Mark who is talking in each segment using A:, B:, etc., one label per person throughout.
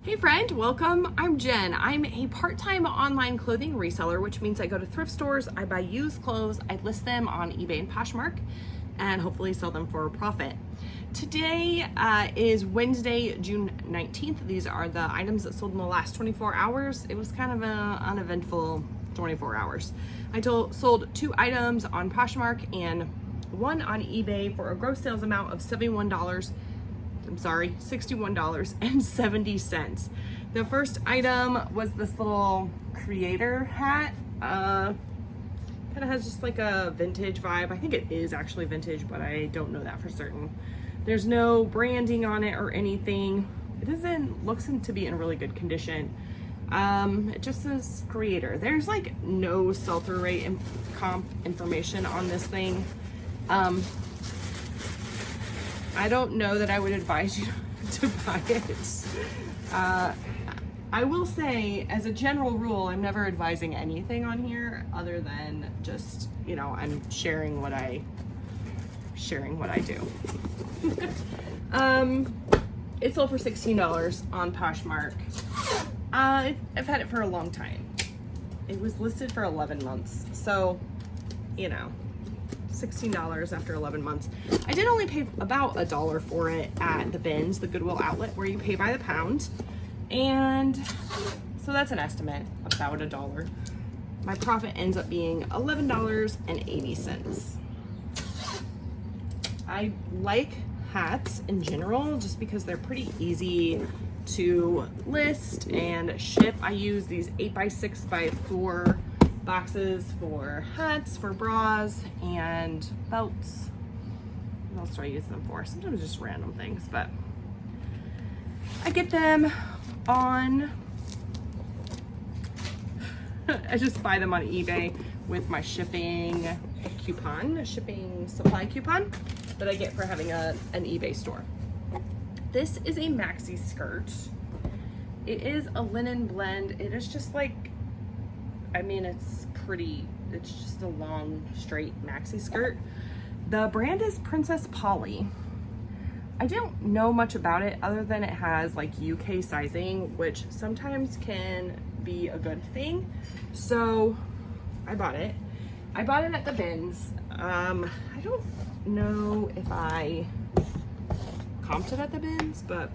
A: Hey friend, welcome. I'm Jen. I'm a part-time online clothing reseller, which means I go to thrift stores, I buy used clothes, I list them on eBay and Poshmark, and hopefully sell them for a profit. Today is Wednesday, June 19th. These are the items that sold in the last 24 hours. It was kind of an uneventful 24 hours. I sold 2 items on Poshmark and 1 on eBay for a gross sales amount of $61.70. The first item was this little creator hat. Kind of has just like a vintage vibe. I think it is actually vintage, but I don't know that for certain. There's no branding on it or anything. It looks to be in really good condition. It just says creator. There's like no sell-through rate and comp information on this thing. I don't know that I would advise you to buy it. I will say, as a general rule, I'm never advising anything on here other than just, I'm sharing what I do. It sold for $16 on Poshmark. I've had it for a long time. It was listed for 11 months, so, $16 after 11 months. I did only pay about $1 for it at the bins, the Goodwill outlet, where you pay by the pound. And so that's an estimate, about $1. My profit ends up being $11.80. I like hats in general just because they're pretty easy to list and ship. I use these 8x6x4 boxes for hats, for bras, and belts. What else do I use them for? Sometimes just random things, but I get them on, I just buy them on eBay with my shipping supply coupon that I get for having an eBay store. This is a maxi skirt. It is a linen blend. It is just like, it's just a long, straight maxi skirt. The brand is Princess Polly. I don't know much about it other than it has like UK sizing, which sometimes can be a good thing. So I bought it. I bought it at the bins. I don't know if I comped it at the bins, but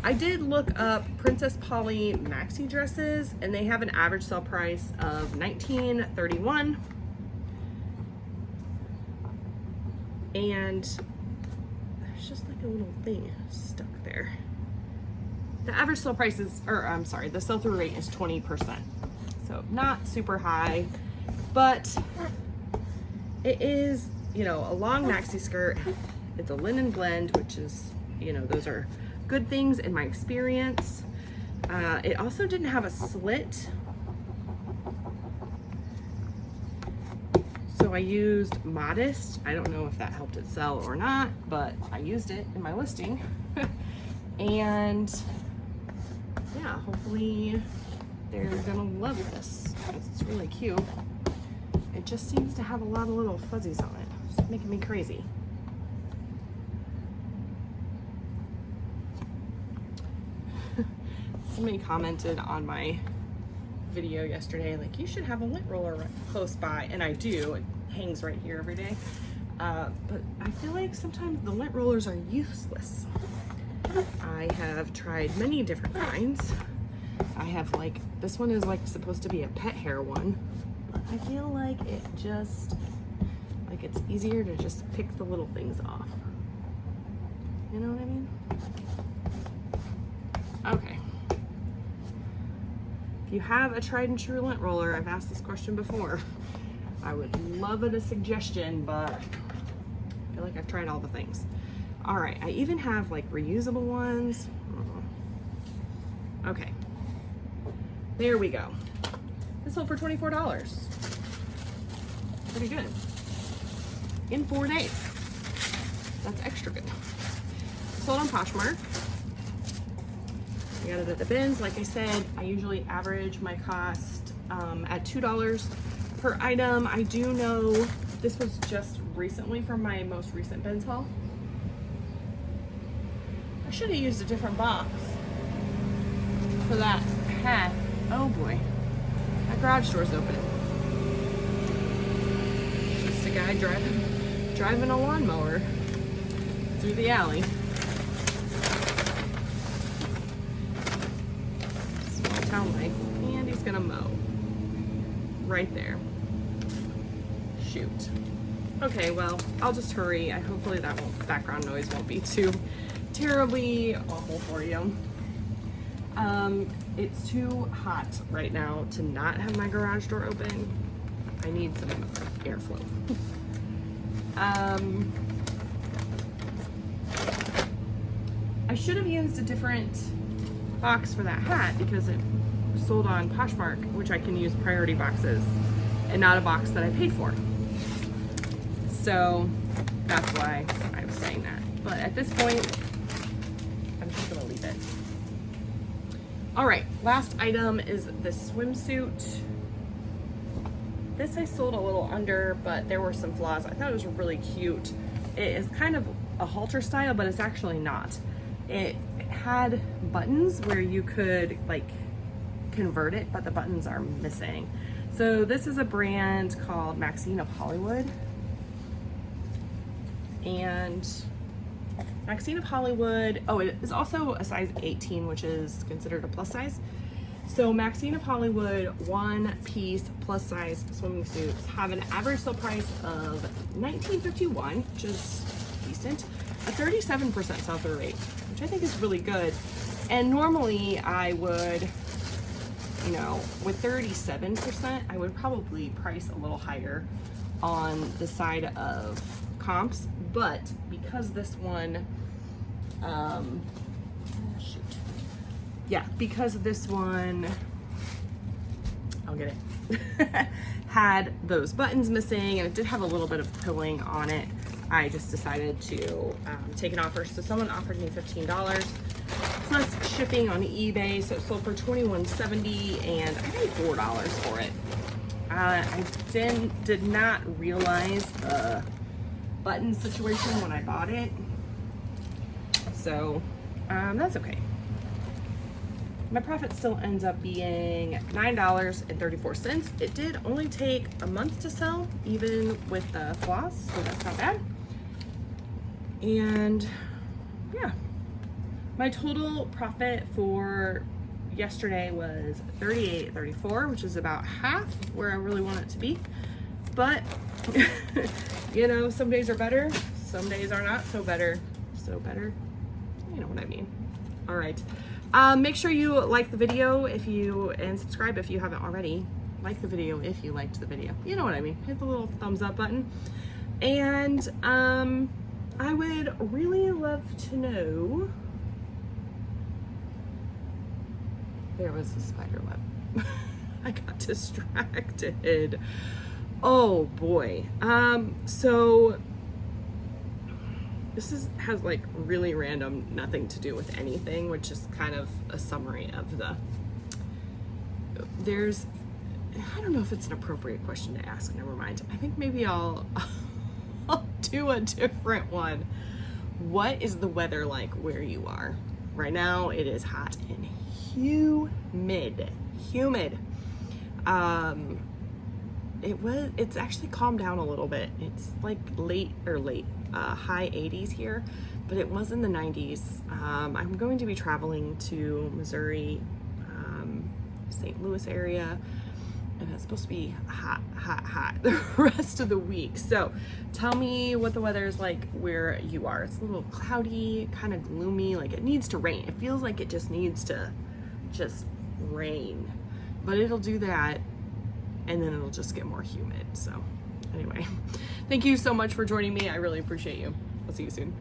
A: I did look up Princess Polly maxi dresses, and they have an average sale price of $19.31. And there's just like a little thing stuck there. The average sale price is, the sell-through rate is 20%. So not super high, but it is, a long maxi skirt. It's a linen blend, which is, those are good things in my experience. It also didn't have a slit, so I used Modest. I don't know if that helped it sell or not, but I used it in my listing. And yeah, hopefully they're gonna love this because it's really cute. It just seems to have a lot of little fuzzies on it. It's making me crazy. Somebody commented on my video yesterday, like, you should have a lint roller close by, and I do. It hangs right here every day. But I feel like sometimes the lint rollers are useless. I have tried many different kinds. I have this one is supposed to be a pet hair one. I feel like it's easier to just pick the little things off. You know what I mean? Okay. If you have a tried and true lint roller, I've asked this question before, I would love a suggestion, but I feel like I've tried all the things. All right, I even have reusable ones. Okay, there we go. This sold for $24. Pretty good. In 4 days. That's extra good. Sold on Poshmark. I got it at the bins. Like I said, I usually average my cost at $2 per item. I do know this was just recently from my most recent bins haul. I should have used a different box. for that hat. Oh boy, my garage door's open. Just a guy driving a lawnmower through the alley. Small town life. And he's gonna mow. Right there. Shoot. Okay, well, I'll just hurry. Hopefully that background noise won't be too terribly awful for you. It's too hot right now to not have my garage door open. I need some airflow. I should have used a different box for that hat because it was sold on Poshmark, which I can use priority boxes and not a box that I paid for. So that's why I was saying that. But at this point, I'm just gonna leave it. All right, last item is this swimsuit. This I sold a little under, but there were some flaws. I thought it was really cute. It is kind of a halter style, but it's actually not. It had buttons where you could like convert it, but the buttons are missing. So this is a brand called Maxine of Hollywood. And Maxine of Hollywood, oh, it is also a size 18, which is considered a plus size. So Maxine of Hollywood one-piece plus size swimming suits have an average sale price of $19.51, which is decent, a 37% sell-through rate, which I think is really good. And normally I would, you know, with 37%, I would probably price a little higher on the side of comps, but because this one, shoot. Yeah, because this one, I'll get it, had those buttons missing and it did have a little bit of pilling on it, I just decided to take an offer. So someone offered me $15 plus shipping on eBay, so it sold for $21.70 and I paid $4 for it. I did not realize the button situation when I bought it, so that's okay. My profit still ends up being $9.34. It did only take a month to sell, even with the flaws, so that's not bad. And yeah, my total profit for yesterday was $38.34, which is about half where I really want it to be. But you know, some days are better, some days are not so better. So better, you know what I mean. All right. Make sure you like the video and subscribe if you haven't already. Like the video if you liked the video. You know what I mean. Hit the little thumbs up button. And I would really love to know. There was a spider web. I got distracted. Oh boy. So this has like really random, nothing to do with anything, which is kind of a summary of I don't know if it's an appropriate question to ask, never mind. I think maybe I'll do a different one. What is the weather like where you are? Right now it is hot and humid. It's actually calmed down a little bit. It's like high 80s here, but it was in the 90s. I'm going to be traveling to Missouri, St. Louis area, and it's supposed to be hot the rest of the week. So tell me what the weather is like where you are. It's a little cloudy, kind of gloomy, like it needs to rain. It feels like it just needs to rain, but it'll do that and then it'll just get more humid. So anyway, thank you so much for joining me. I really appreciate you. I'll see you soon.